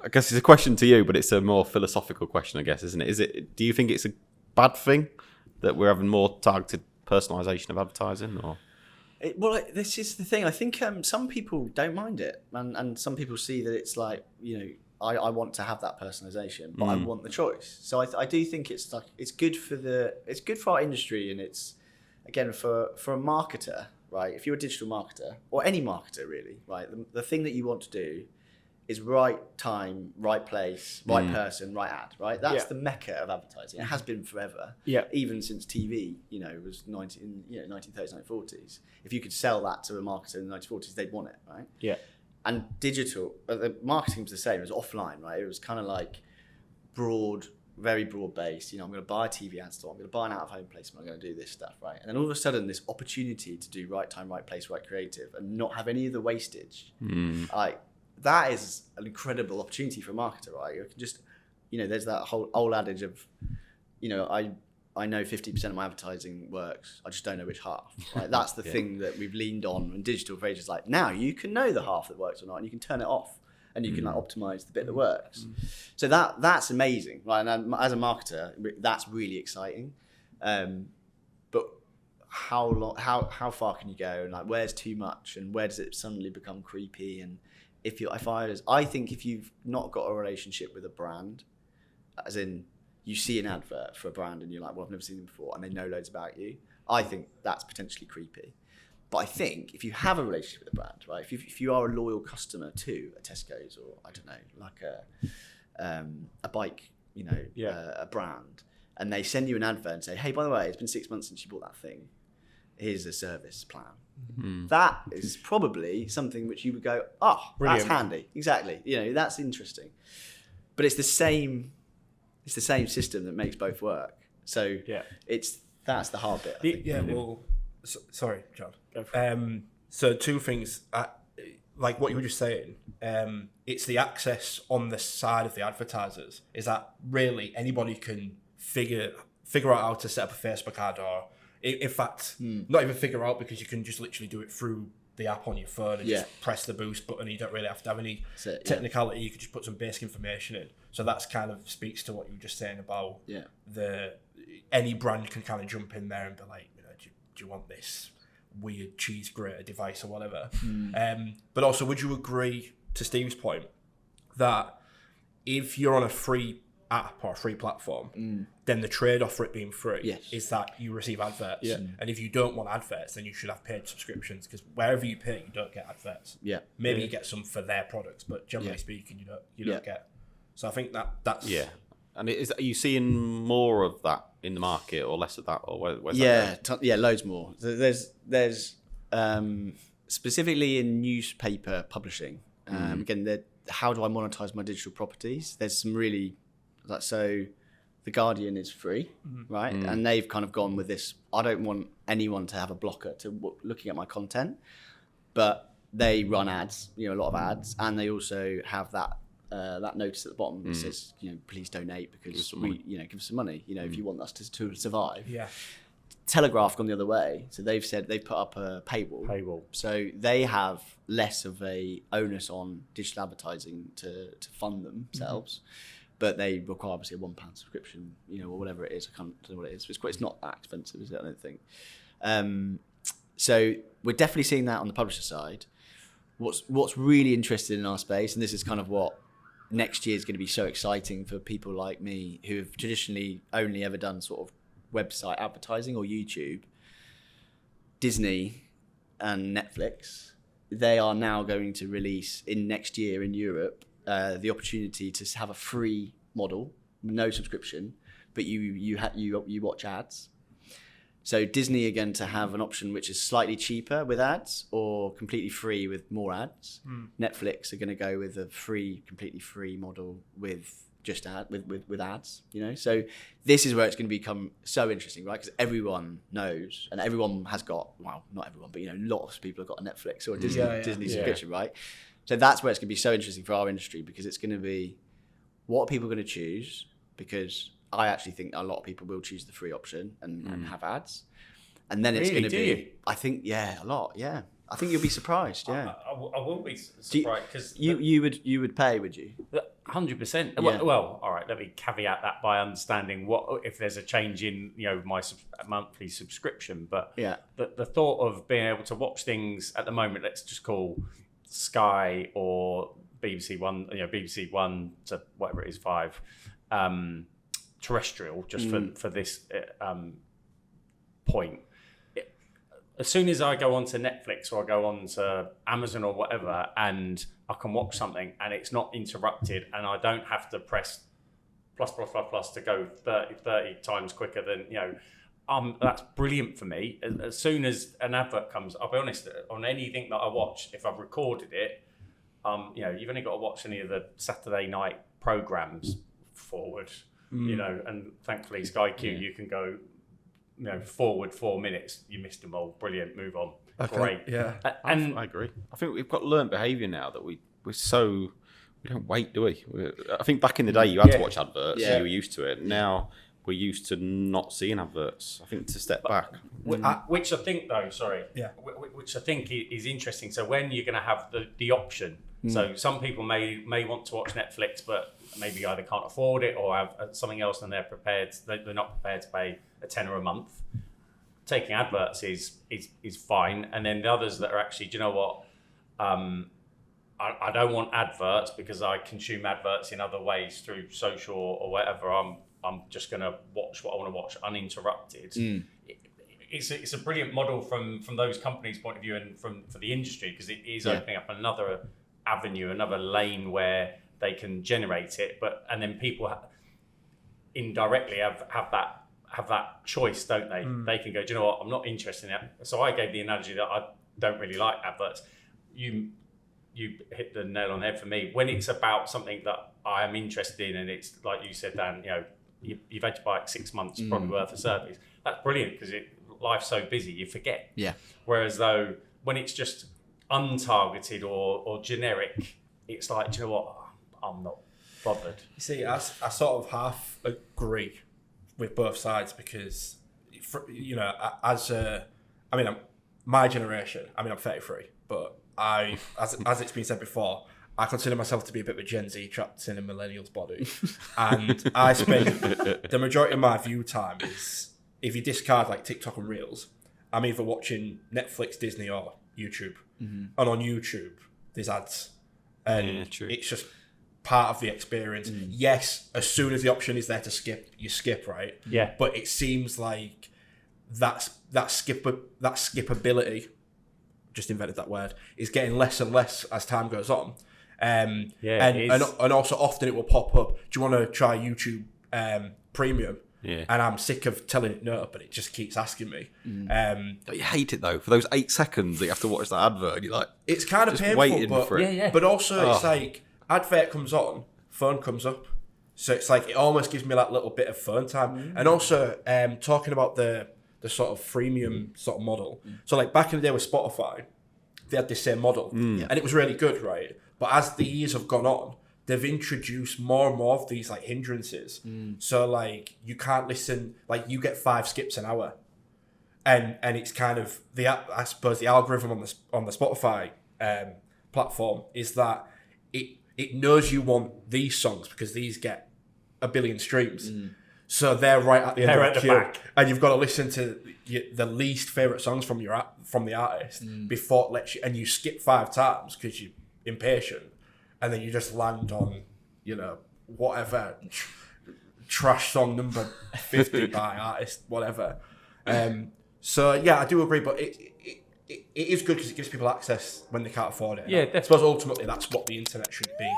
I guess it's a question to you, but it's a more philosophical question, I guess, isn't it? Do you think it's a bad thing that we're having more targeted personalisation of advertising, or? Well, this is the thing. I think some people don't mind it, and some people see that it's like, I want to have that personalisation, but I want the choice. So I do think it's good for our industry, and it's, again, for a marketer, right? If you're a digital marketer, or any marketer really, right? The thing that you want to do is right time, right place, right person, right ad, right? That's the mecca of advertising. It has been forever. Yeah. Even since TV, was 1930s, 1940s. If you could sell that to a marketer in the 1940s, they'd want it, right? Yeah. And digital, the marketing was the same. It was offline, right? It was kind of like very broad based. I'm going to buy a TV ad store. I'm going to buy an out-of-home placement. I'm going to do this stuff, right? And then all of a sudden, this opportunity to do right time, right place, right creative, and not have any of the wastage. That is an incredible opportunity for a marketer, right? You can just, there's that whole old adage of, I know 50% of my advertising works. I just don't know which half. Right? That's the thing that we've leaned on in digital for ages. Like, now you can know the half that works or not, and you can turn it off, and you can optimize the bit that works. So that's amazing, right? And as a marketer, that's really exciting. But how far can you go? And like, where's too much, and where does it suddenly become creepy? And I think if you've not got a relationship with a brand, as in you see an advert for a brand and you're like, well, I've never seen them before, and they know loads about you, I think that's potentially creepy. But I think if you have a relationship with a brand, right, if you are a loyal customer to a Tesco's, or I don't know, like a bike, a brand, and they send you an advert and say, hey, by the way, it's been 6 months since you bought that thing. Here's a service plan. That is probably something which you would go, brilliant. That's handy. Exactly. That's interesting. But it's the same system that makes both work. So that's the hard bit. I think. Sorry, John. So two things, like what you were just saying, it's the access on the side of the advertisers, is that really anybody can figure out how to set up a Facebook ad, or in fact, not even figure out, because you can just literally do it through the app on your phone and just press the boost button. You don't really have to have any technicality. You can just put some basic information in. So that's kind of speaks to what you were just saying about any brand can kind of jump in there and be like, do you want this weird cheese grater device or whatever? But also, would you agree to Steve's point that if you're on a free app or a free platform, then the trade-off for it being free is that you receive adverts. And if you don't want adverts, then you should have paid subscriptions, because wherever you pay, you don't get adverts. Maybe you get some for their products, but generally speaking, you don't get. So I think that's And are you seeing more of that in the market, or less of that, or where's that going? Loads more. So there's specifically in newspaper publishing. Again, how do I monetize my digital properties? There's some really, so The Guardian is free, right? And they've kind of gone with this, I don't want anyone to have a blocker to looking at my content, but they run ads, a lot of ads, and they also have that notice at the bottom that says, please donate, because give us some money, if you want us to survive. Telegraph gone the other way, so they've said they've put up a paywall, so they have less of a onus on digital advertising to fund themselves, but they require obviously a £1 subscription, or whatever it is. I can't tell what it is. It's not that expensive, is it? I don't think. So we're definitely seeing that on the publisher side. What's really interesting in our space, and this is kind of what next year is going to be so exciting for people like me who have traditionally only ever done sort of website advertising or YouTube. Disney and Netflix, they are now going to release in next year in Europe the opportunity to have a free model, no subscription, but you watch ads. So Disney are going to have an option which is slightly cheaper with ads, or completely free with more ads. Netflix are going to go with a completely free model with just with ads. So this is where it's going to become so interesting, right? Because everyone knows, and everyone has got, well, not everyone, but lots of people have got a Netflix or a Disney subscription, right? So that's where it's going to be so interesting for our industry, because it's going to be, what are people going to choose? Because I actually think a lot of people will choose the free option and have ads. And then it's going to be, I think, a lot, I think you'll be surprised, I won't be surprised, because you would pay, would you? 100%. Yeah. Well, all right. Let me caveat that by understanding what if there's a change in my monthly subscription. But Yeah. the thought of being able to watch things at the moment, let's just call Sky or BBC One, BBC One to whatever it is, 5, terrestrial, just for this point. As soon as I go onto Netflix or I go onto Amazon or whatever, and I can watch something and it's not interrupted, and I don't have to press plus to go 30 times quicker than that's brilliant for me. As soon as an advert comes, I'll be honest, on anything that I watch, if I've recorded it, you've only got to watch any of the Saturday night programs forward, and thankfully Sky Q, you can go, forward 4 minutes. You missed them all. Brilliant. Move on. Okay. Great. Yeah. And I agree. I think we've got learned behaviour now that we don't wait, do we? I think back in the day you had to watch adverts, so you were used to it. Now we're used to not seeing adverts. I think to step back. which I think though, which I think is interesting. So when you're going to have the option, so some people may want to watch Netflix, but maybe either can't afford it or have something else, and they're not prepared to pay a tenner a month. Taking adverts is fine, and then the others that are actually, do you know what? I don't want adverts because I consume adverts in other ways through social or whatever. I'm just going to watch what I want to watch uninterrupted. It's a brilliant model from those companies' point of view and for the industry, because it is opening up another avenue, another lane where they can generate it, and then people indirectly have that choice, don't they? They can go, do you know what? I'm not interested in that. So I gave the analogy that I don't really like adverts. You hit the nail on the head for me. When it's about something that I am interested in, and it's like you said, Dan, you've had to buy it 6 months, probably worth of service. That's brilliant because life's so busy, you forget. Yeah. Whereas though, when it's just untargeted or generic, it's like, do you know what? I'm not bothered. You see, I sort of half agree with both sides because, my generation, I'm 33, but as it's been said before, I consider myself to be a bit of a Gen Z trapped in a millennial's body. And I spend the majority of my view time is, if you discard like TikTok and Reels, I'm either watching Netflix, Disney or YouTube. And on YouTube, there's ads. And it's just part of the experience. Yes, as soon as the option is there to skip, you skip, right? Yeah. But it seems like that skippability, just invented that word, is getting less and less as time goes on. And also often it will pop up, do you want to try YouTube Premium? Yeah. And I'm sick of telling it no, but it just keeps asking me. Don't you hate it though? For those 8 seconds that you have to watch that advert, and you're like, it's kind of painful, but, for it. But also it's like, advert comes on, phone comes up. So it's like, it almost gives me that little bit of phone time. And also talking about the sort of freemium sort of model. So like back in the day with Spotify, they had this same model and it was really good, right? But as the years have gone on, they've introduced more and more of these like hindrances. So like you can't listen, like you get 5 skips an hour. And it's kind of I suppose the algorithm on the Spotify platform is that it knows you want these songs because these get 1 billion streams. So they're right at the end of the queue, and you've got to listen to the least favorite songs from the artist before it lets you, and you skip 5 times because you're impatient, and then you just land on whatever trash song number 50 by artist, whatever. So yeah, I do agree, but it is good because it gives people access when they can't afford it. Yeah, I suppose ultimately that's what the internet should be.